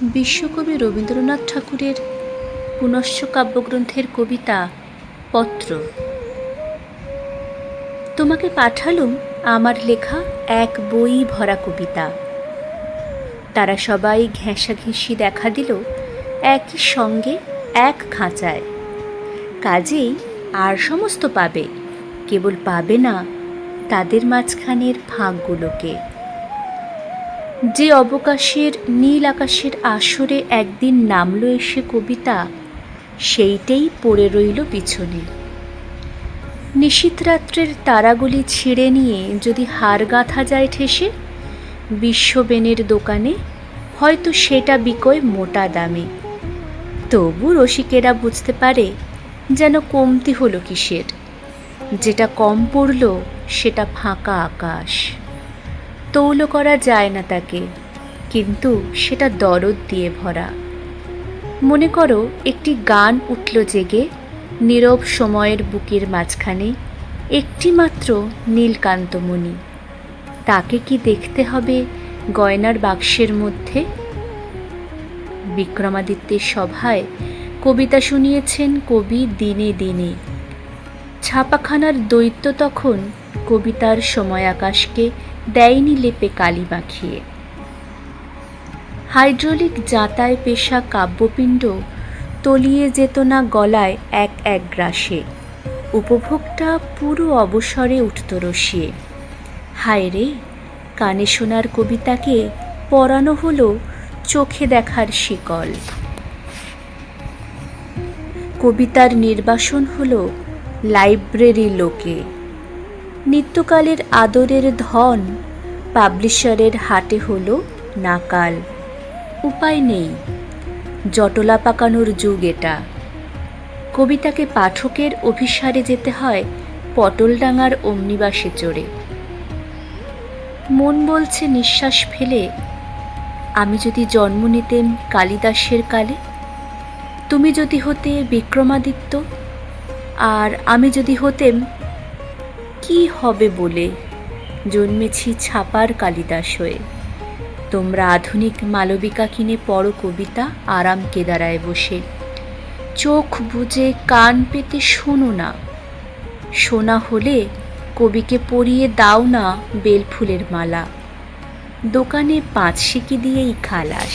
বিশ্বকবি রবীন্দ্রনাথ ঠাকুরের পুনশ্চ কাব্যগ্রন্থের কবিতা পত্র। তোমাকে পাঠালুম আমার লেখা এক বই ভরা কবিতা। তারা সবাই ঘেঁষাঘেঁষি দেখা দিল একই সঙ্গে এক খাঁচায়। কাজেই আর সমস্ত পাবে, কেবল পাবে না তাদের মাঝখানের ফাঁকগুলোকে। যে অবকাশের নীল আকাশের আসরে একদিন নামলো এসে কবিতা, সেইটাই পড়ে রইল পিছনে। নিশীথ রাত্রের তারাগুলি ছিঁড়ে নিয়ে যদি হার গাঁথা যায় ঠেসে বিশ্ববেনের দোকানে, হয়তো সেটা বিকোয় মোটা দামে। তবু রসিকেরা বুঝতে পারে যেন কমতি হলো কিসের। যেটা কম পড়ল সেটা ফাঁকা আকাশ। তৌল করা যায় না তাকে, কিন্তু সেটা দরদ দিয়ে ভরা। মনে করো একটি গান উঠল জেগে নীরব সময়ের বুকের মাঝখানে, একটি মাত্র নীলকান্তমণি। তাকে কি দেখতে হবে গয়নার বাক্সের মধ্যে? বিক্রমাদিত্যের সভায় কবিতা শুনিয়েছেন কবি দিনে দিনে। ছাপাখানার দৈত্য তখন কবিতার সময় আকাশকে দেয়নি লেপে কালি মাখিয়ে। হাইড্রোলিক জাঁতায় পেশা কাব্যপিণ্ড তলিয়ে যেত না গলায় এক এক গ্রাসে। উপভোগটা পুরো অবসরে উঠত রসিয়ে। হায় রে, কানে শোনার কবিতাকে পরানো হলো চোখে দেখার শিকল। কবিতার নির্বাসন হলো লাইব্রেরি লোকে। নিত্যকালের আদরের ধন পাবলিশারের হাটে হলো নাকাল। উপায় নেই, জটলা পাকানোর যুগ এটা। কবিতাকে পাঠকের অভিসারে যেতে হয় পটলডাঙার অমনিবাসে চড়ে। মন বলছে নিঃশ্বাস ফেলে, আমি যদি জন্ম নিতেম কালিদাসের কালে, তুমি যদি হতে বিক্রমাদিত্য, আর আমি যদি হতেম কি হবে বলে জন্মেছি ছাপার কালিদাস হয়ে। তোমরা আধুনিক মালবিকা কিনে পড়ো কবিতা আরাম কেদারায় বসে। চোখ বুজে কান পেতে শোনো না। শোনা হলে কবিকে পরিয়ে দাও না বেলফুলের মালা। দোকানে 5 সিকি দিয়েই খালাস।